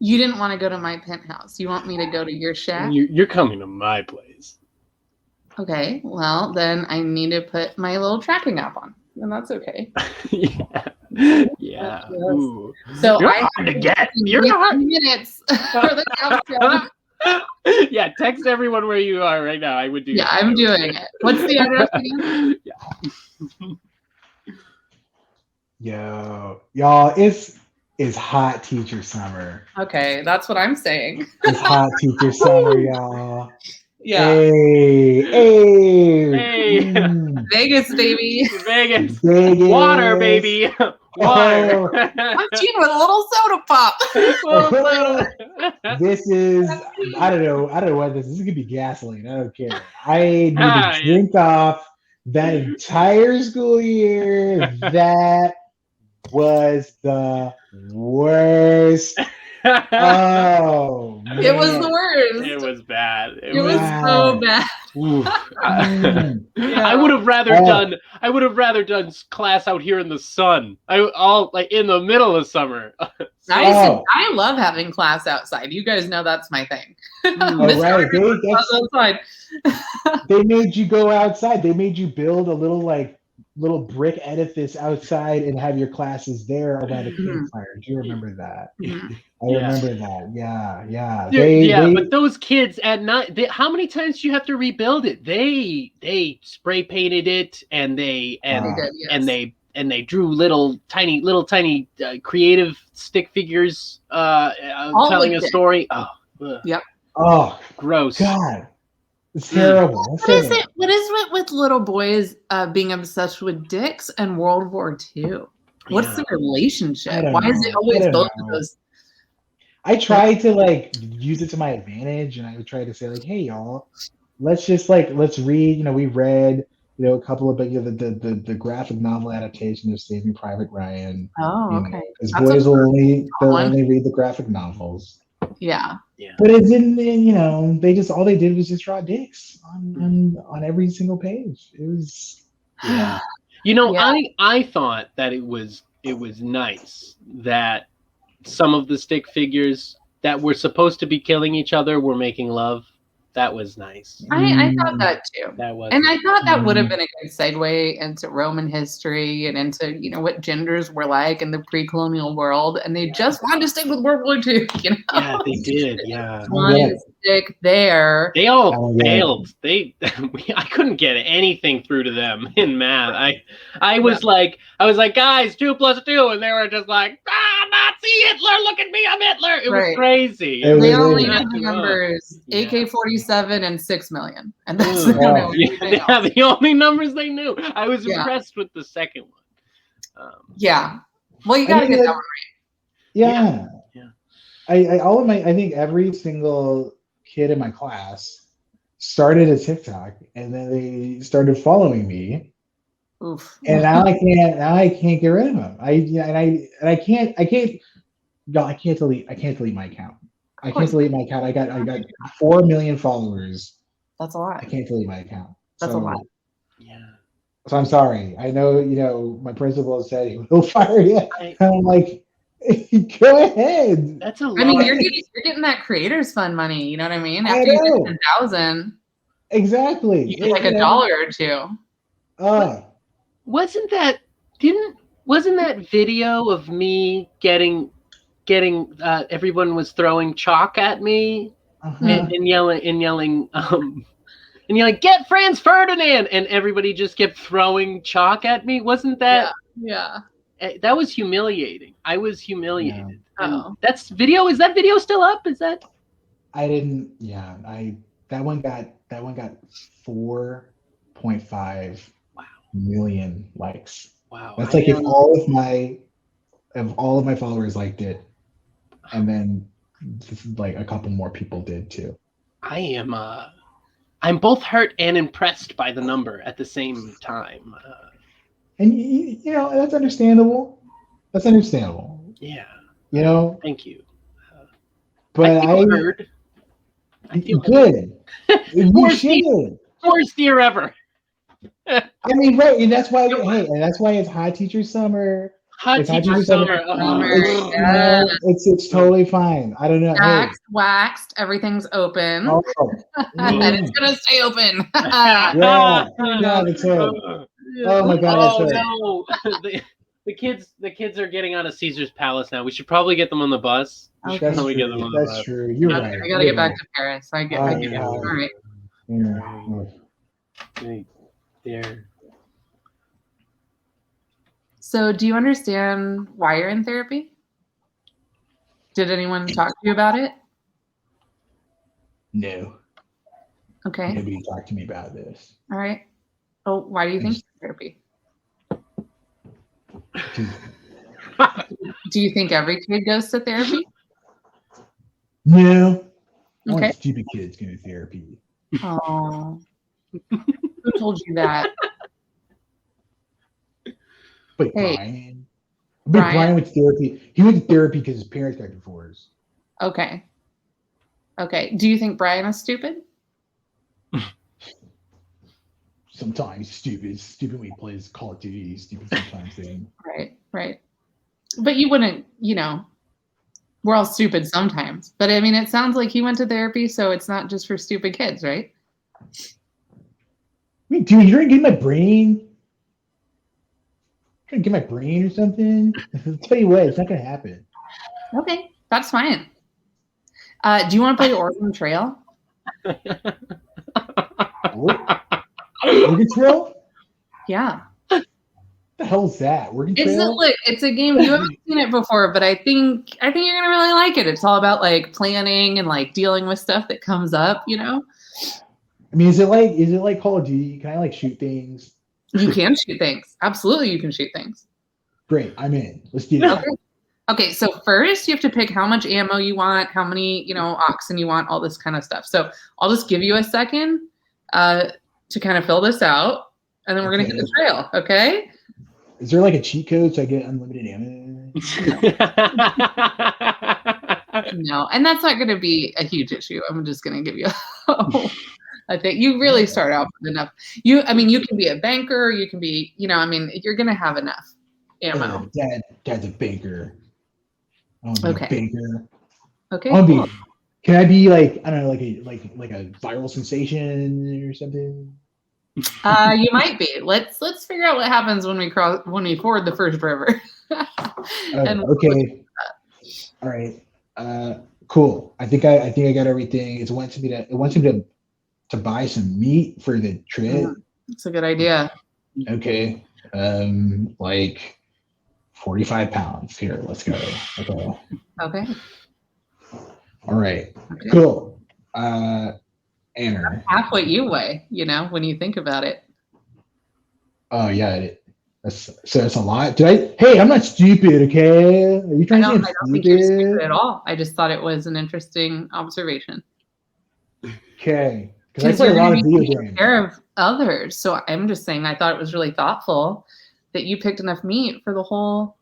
You didn't want to go to my penthouse. You want me to go to your shack? You're coming to my place. Okay, well, then I need to put my little tracking app on, and that's okay. Yeah. Ooh. So you're hard to get. You're hard. Minutes for the countdown. Yeah, text everyone where you are right now. I would do. Yeah, I'm doing it. What's the address again? Yeah. Y'all, it's hot teacher summer. Okay, that's what I'm saying. It's hot teacher summer, y'all. Yeah. Hey. Vegas, baby. Vegas. Water, baby. Water. I'm cheating with a little soda pop. This is I don't know what this is. This could be gasoline. I don't care. I need to drink off that entire school year. That was the worst. Oh, man. It was the worst. It was bad. It was so bad. I would have rather done class out here in the sun. Like in the middle of summer. I love having class outside. You guys know that's my thing. Right. They made you go outside. They made you build a little brick edifice outside and have your classes there by the campfire. Do you remember that? I remember that. Yeah. But those kids at night, how many times do you have to rebuild it? They spray painted it and they drew little tiny creative stick figures telling a story. Yep. Oh, gross. God. It's terrible. What is it with little boys being obsessed with dicks and World War II? What's the relationship? Why is it always both of those? I tried to like use it to my advantage, and I would try to say like, "Hey, y'all, let's read." We read a couple of the graphic novel adaptation of Saving Private Ryan. Oh, okay. Because That's a boys they'll one. only read the graphic novels. Yeah. But it didn't. They just all they did was just draw dicks on every single page. It was. Yeah. I thought that it was nice that some of the stick figures that were supposed to be killing each other were making love. That was nice. I thought that too. That was, and I thought that would have been a good segue into Roman history and into what genders were like in the pre-colonial world, and they just wanted to stick with World War II. Yeah, they did. Yeah, wanted to stick there. They all failed. I couldn't get anything through to them in math. I was like, guys, 2 + 2, and they were just like, Nazi Hitler, look at me, I'm Hitler. It was crazy. They only had the numbers AK-47 and 6 million, and that's the only numbers they knew. I was impressed with the second one. Well, you gotta get that one right. Yeah. I think every single kid in my class started a TikTok, and then they started following me. Oof. And now I can't get rid of them. I can't delete my account. I can't delete my account. I got 4 million followers. That's a lot. I can't delete my account. That's a lot. Yeah. So I'm sorry. I know, my principal said he'll fire you. And I'm like, go ahead. That's a lot. I mean, you're getting that creators fund money. You know what I mean? After you get 10,000, exactly. You get like $1 or $2. Wasn't that video of me getting everyone was throwing chalk at me and yelling get Franz Ferdinand, and everybody just kept throwing chalk at me? Wasn't that? Yeah. That was humiliating. I was humiliated. Oh. That's video. Is that video still up? Is that? I didn't. Yeah. That one got 4.5 million likes. Wow. That's like if all of my followers liked it, and then like a couple more people did too. I'm both hurt and impressed by the number at the same time. And that's understandable. Yeah. Thank you. But I feel heard. I feel good. Worst year ever. I mean, right, and that's why it's Hot Teacher Summer. Hot Teacher Summer. It's totally fine. I don't know. Waxed, everything's open. And it's gonna stay open. That's right. Oh my God, that's right. No. The kids are getting out of Caesar's Palace now. We should probably get them on the bus. That's true. You're right. I gotta get back to Paris. I get it. All right. There. So, do you understand why you're in therapy? Did anyone talk to you about it? No. Okay. Nobody talked to me about this. All right. Oh, why do you think therapy? Do you think every kid goes to therapy? No. Okay. Stupid kids go to therapy. Oh. Who told you that? But Brian went to therapy. He went to therapy because his parents got divorced. Okay. Do you think Brian is stupid? Sometimes stupid when he plays Call of Duty. Stupid sometimes. Right. But you wouldn't, we're all stupid sometimes. But I mean, it sounds like he went to therapy, so it's not just for stupid kids, right? I mean, dude, you're gonna get my brain. Trying to get my brain or something. I'll tell you what, it's not gonna happen. Okay, that's fine. Do you want to play Oregon Trail? Oregon Trail? Yeah. What the hell is that? Oregon Trail? It's a game, you haven't seen it before, but I think you're gonna really like it. It's all about like planning and like dealing with stuff that comes up, I mean, is it like Call of Duty? Can I like shoot things? You can shoot things. Absolutely, you can shoot things. Great, I'm in. Let's do that. Okay, so first you have to pick how much ammo you want, how many, oxen you want, all this kind of stuff. So I'll just give you a second to kind of fill this out, and then we're gonna hit the trail. Okay? Is there like a cheat code so I get unlimited ammo? No, and that's not gonna be a huge issue. I'm just gonna give you I think you really start out with enough. You can be a banker, you can be, you're gonna have enough ammo. Dad's a banker. I want to be a Okay. banker. Okay, I want to cool. be. Can I be like, I don't know, like a viral sensation or something? You might be. Let's figure out what happens when we ford the first river. And Okay. All right. Cool. I think I got everything. It wants me to buy some meat for the trip. It's a good idea. Okay. Like 45 pounds. Here, let's go. Okay. Okay. All right. Okay. Cool. Anna. Half what you weigh, when you think about it. Oh yeah. That's a lot. Hey, I'm not stupid, okay? Are you trying to say I'm I don't think you're stupid stupid? at all. I just thought it was an interesting observation. Okay. Because I Because play you're a going lot to of be video taking games. care of others. So I'm just saying, I thought it was really thoughtful that you picked enough meat for the whole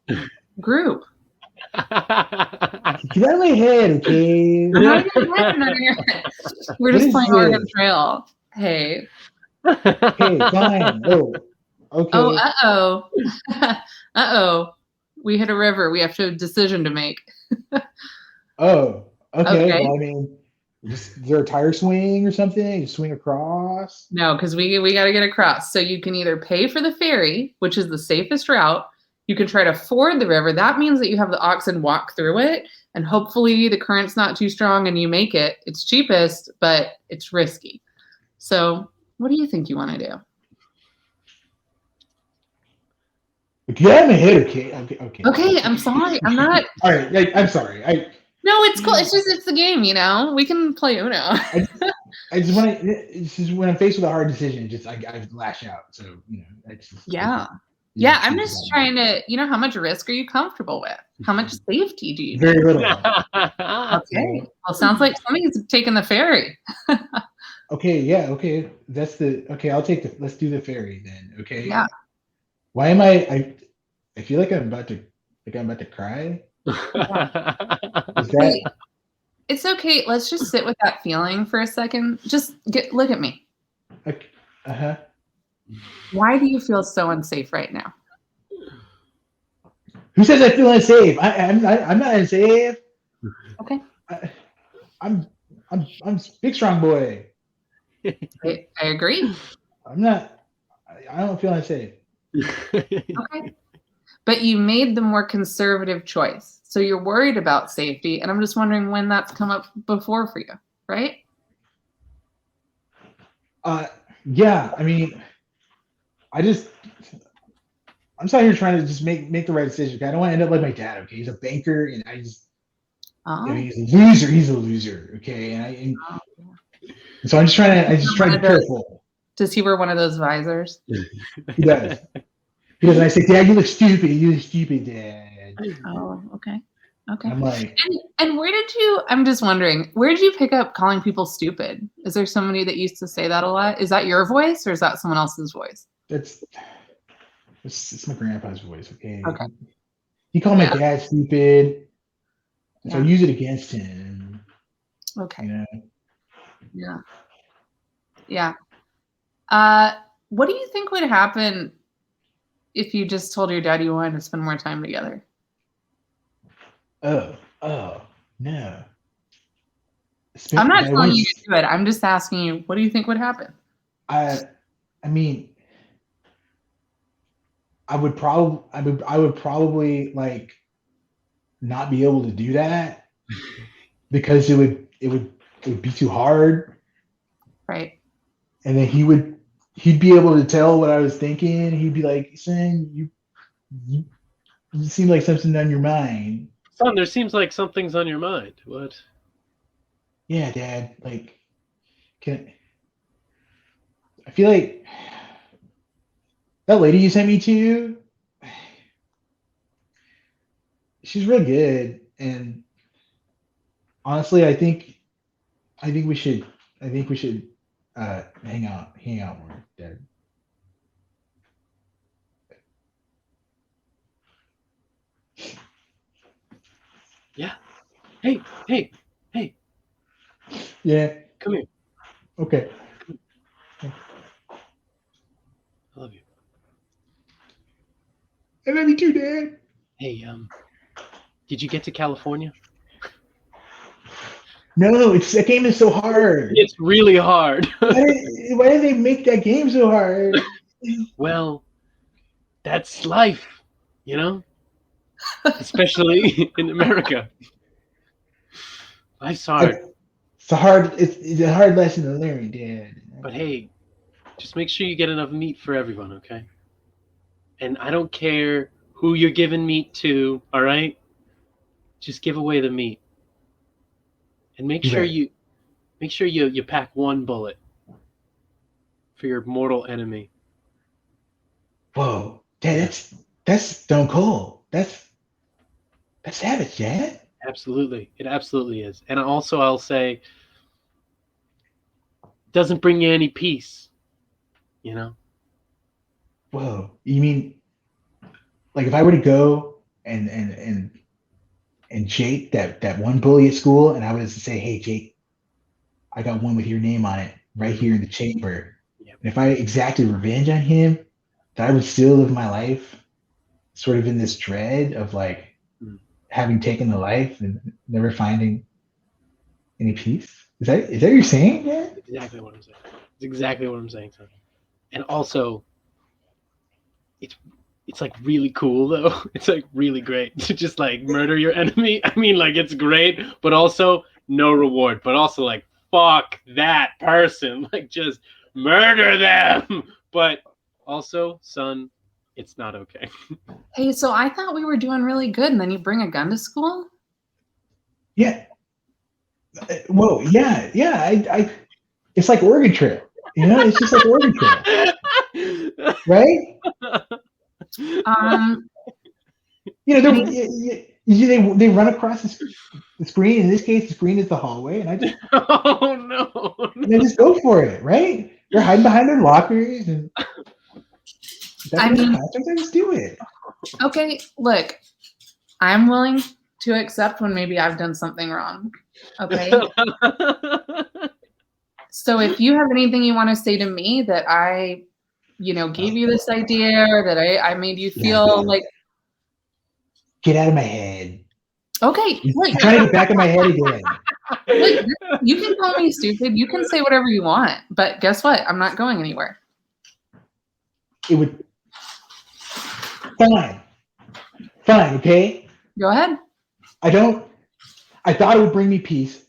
group. Get out of my head, okay? I'm not in your head. I'm not in your head. We're What just is playing Oregon this? Trail. Hey. Okay, fine. Oh, okay. Oh, uh-oh. Uh-oh. We hit a river. We have a decision to make. Oh, okay. Okay. Well, I mean, is there a tire swing or something? You swing across? No, because we got to get across. So you can either pay for the ferry, which is the safest route. You can try to ford the river. That means that you have the oxen walk through it, and hopefully the current's not too strong and you make it. It's cheapest, but it's risky. So what do you think you want to do? Get out of my head, okay? Okay. Okay, I'm sorry. I'm not. All right, I'm sorry. No, it's cool. It's the game, We can play Uno. I just want to. This is when I'm faced with a hard decision. I lash out. So that's just, Yeah. you Yeah, I'm choose just that. trying to, how much risk are you comfortable with? How much safety do you need? Very little. Okay. Well, sounds like somebody's taking the ferry. Okay, yeah, okay. Okay. Let's do the ferry then. Okay. Yeah. Why am I feel like I'm about to cry. Is that Wait, it's okay. Let's just sit with that feeling for a second. Just look at me. okay? Uh-huh. Why do you feel so unsafe right now? Who says I feel unsafe? I'm not unsafe. Okay. I'm big strong boy. I agree. I'm not. I don't feel unsafe. Okay. But you made the more conservative choice. So you're worried about safety. And I'm just wondering when that's come up before for you, right? Yeah. I mean, I'm sitting here trying to just make the right decision. Okay? I don't want to end up like my dad. Okay, he's a banker, and he's a loser. He's a loser. Okay, so I'm just trying to be careful. Does he wear one of those visors? He does. And I say, Dad, you look stupid. You look stupid, Dad. Oh, okay. Okay. I'm like, and I'm just wondering, where did you pick up calling people stupid? Is there somebody that used to say that a lot? Is that your voice or is that someone else's voice? it's my grandpa's voice. Okay. Okay. He called my dad stupid. So I Yeah. use it against him. Okay. Yeah. Yeah. What do you think would happen if you just told your dad you wanted to spend more time together? Oh, no. I'm not telling you to do it. I'm just asking you, what do you think would happen? I mean, I would probably like not be able to do that because it would be too hard. Right. And then he'd be able to tell what I was thinking. He'd be like, "Son, you seem like something on your mind." Son, there seems like something's on your mind. What? Yeah, Dad. Like, I feel like that lady you sent me to, she's real good, and honestly, I think we should hang out more, Dad. Yeah. Hey. Yeah. Come here. Okay. I love you. I love you too, Dad. Hey, did you get to California? No, that game is so hard. It's really hard. Why did they make that game so hard? Well, that's life, you know? Especially in America. Life's hard. It's a hard lesson to learn, Dad. But hey, just make sure you get enough meat for everyone, okay? And I don't care who you're giving meat to, all right? Just give away the meat. And make sure Right. you pack one bullet for your mortal enemy. Whoa, Dad, that's Stone Cold. That's savage, Dad. Absolutely. It absolutely is. And also I'll say doesn't bring you any peace, you know? Whoa, you mean like if I were to go and Jake, that one bully at school, and I was to say, hey Jake, I got one with your name on it right here in the chamber. Yep. And if I exacted revenge on him, that I would still live my life sort of in this dread of like having taken the life and never finding any peace. Is that what you're saying? Yeah? That's exactly what I'm saying. It's exactly what I'm saying, son. And also, it's like really cool though. It's like really great to just like murder your enemy. I mean, like it's great, but also no reward. But also like fuck that person. Like just murder them. But also, son, it's not okay. Hey, so I thought we were doing really good, and then you bring a gun to school? Yeah. Whoa, yeah. I it's like Oregon Trail. You know, it's just like Oregon Trail. Right? You know, they run across the screen. In this case, the screen is the hallway, and I just Oh no! and they just go for it, right? They're hiding behind their lockers, and I mean, I just do it. Okay, look, I'm willing to accept when maybe I've done something wrong. Okay. So if you have anything you want to say to me that I, gave you this idea or that I made you feel like, get out of my head. Okay, look, trying to get back in my head again. Look, you can call me stupid. You can say whatever you want, but guess what? I'm not going anywhere. It would fine, okay? Go ahead. I thought it would bring me peace.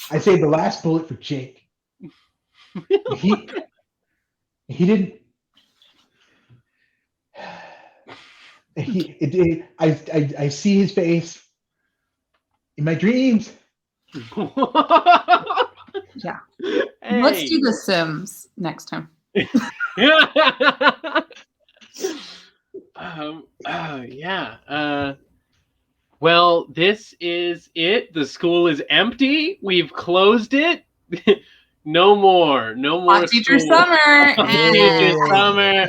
I saved the last bullet for Jake. He didn't. I see his face in my dreams. Yeah. Hey. Let's do The Sims next time. Yeah. Well, this is it. The school is empty. We've closed it. No more Hot teacher school. summer. Hot teacher summer.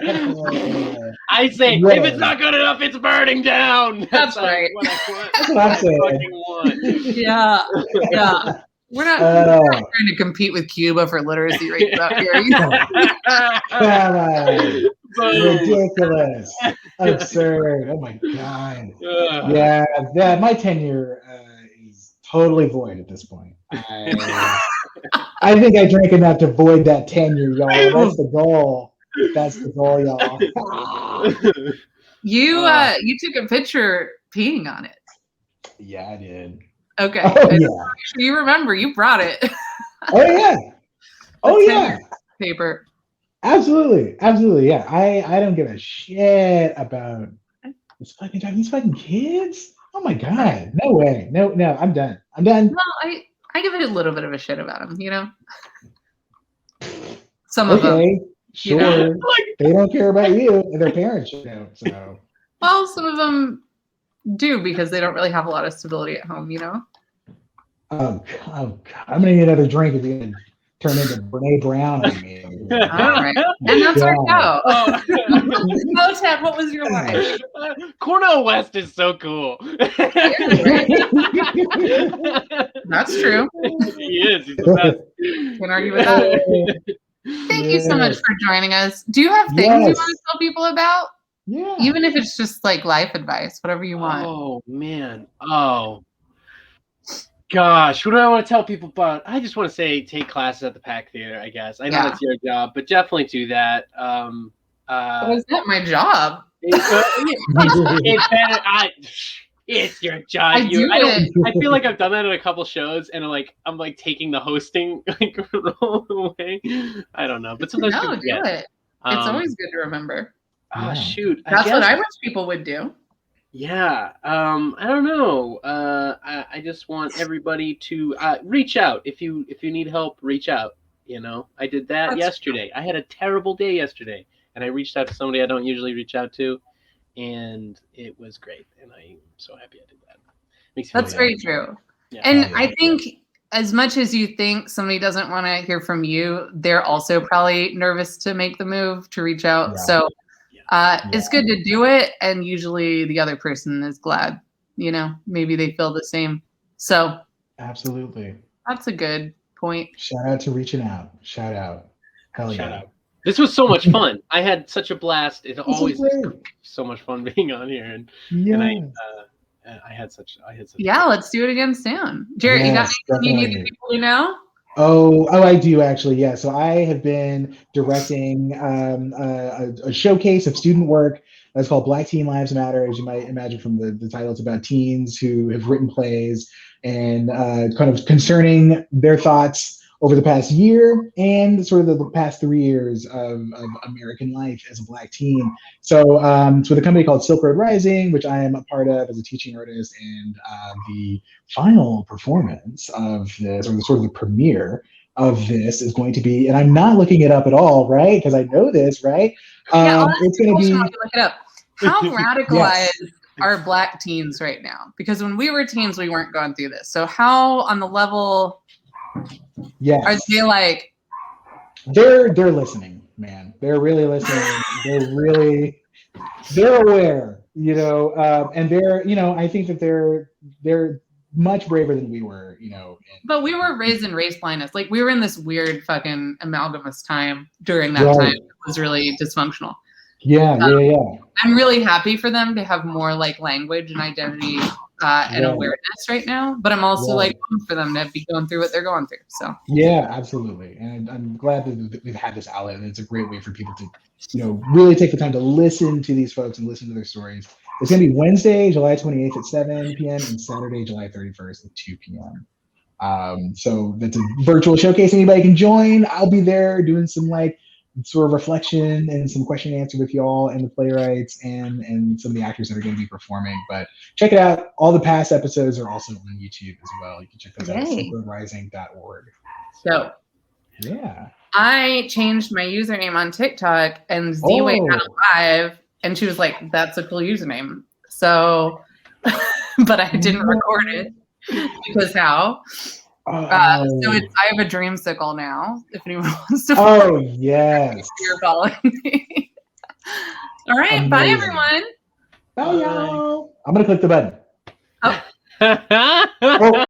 I say, Yeah. if it's not good enough, it's burning down. That's right. That's what I'm saying. fucking want. Yeah. We're not trying to compete with Cuba for literacy rates out here. Come on. Ridiculous. Absurd. Oh my god. Yeah, my tenure is totally void at this point. I think I drank enough to void that tenure, y'all. That's the goal. Y'all. You took a picture peeing on it. Yeah, I did. Okay. Oh, yeah. Sure you remember you brought it. Oh yeah. Paper. Absolutely. Yeah. I don't give a shit about these fucking kids. Oh my god. No way. No, I'm done. Well, I give it a little bit of a shit about them, Some of them. Sure. They don't care about you, and their parents don't. So. Well, some of them do because they don't really have a lot of stability at home, you know? Oh, God. I'm gonna need another drink if you turn into Brene Brown on me. All right. And that's our God. show. Oh, Ted, what was your line? Cornel West is so cool. That's true. He is. He's the best. Can't argue with that. Thank you so much for joining us. Do you have things you want to tell people about? Yeah. Even if it's just like life advice, whatever you want. Oh, man. Oh. Gosh, what do I want to tell people about? I just want to say take classes at the Pack Theater, I guess. I know that's your job, but definitely do that. Was that my job? It's your job. I feel like I've done that in a couple shows, and I'm like taking the hosting role away. I don't know, but sometimes do it. It's always good to remember. Oh shoot, that's what I wish people would do. Yeah, I don't know. I just want everybody to reach out. If you need help, reach out. You know, I did that yesterday. I had a terrible day yesterday, and I reached out to somebody I don't usually reach out to, and it was great. And I'm so happy I did that. That's very true. Yeah. And I think as much as you think somebody doesn't want to hear from you, they're also probably nervous to make the move to reach out. Yeah. So. It's good to do it, and usually the other person is glad, you know, maybe they feel the same. So absolutely, that's a good point. Shout out to reaching out. Shout out. Hell yeah. Shout out. This was so much fun. I had such a blast. It's always so much fun being on here, and I had such. Let's do it again soon. Jared, you got anything you need the people to know? Oh, I do actually. Yeah. So I have been directing a showcase of student work that's called Black Teen Lives Matter. As you might imagine from the title, it's about teens who have written plays and kind of concerning their thoughts over the past year and sort of the past 3 years of American life as a Black teen. So it's with a company called Silk Road Rising, which I am a part of as a teaching artist, and the final performance of this, or sort of the premiere of this, is going to be, and I'm not looking it up at all, right? Because I know this, right? It's going to be. Look it up. How radicalized are Black teens right now? Because when we were teens, we weren't going through this. So how on the level? Yes. Are they like? They're listening, man. They're really listening. They're aware, you know, and they're, you know, I think that they're much braver than we were, you know. But we were raised in race blindness. Like we were in this weird fucking amalgamous time during that time. It was really dysfunctional. Yeah. I'm really happy for them to have more like language and identity and awareness right now, but I'm also like for them to be going through what they're going through. So yeah, absolutely, and I'm glad that we've had this outlet, and it's a great way for people to, you know, really take the time to listen to these folks and listen to their stories. It's going to be Wednesday, July 28th at 7 p.m. and Saturday, July 31st at 2 p.m. So that's a virtual showcase. Anybody can join. I'll be there doing some like sort of reflection and some question and answer with y'all and the playwrights and some of the actors that are going to be performing. But check it out. All the past episodes are also on YouTube as well. You can check those out at silkroadrising.org. So yeah, I changed my username on TikTok, and Z-Way had a live, and she was like, "That's a cool username." So, but I didn't record it because how? So I have a dreamsicle now. If anyone wants to follow me, yes, you're following me. All right, amazing. Bye everyone. Bye y'all. I'm gonna click the button. Oh.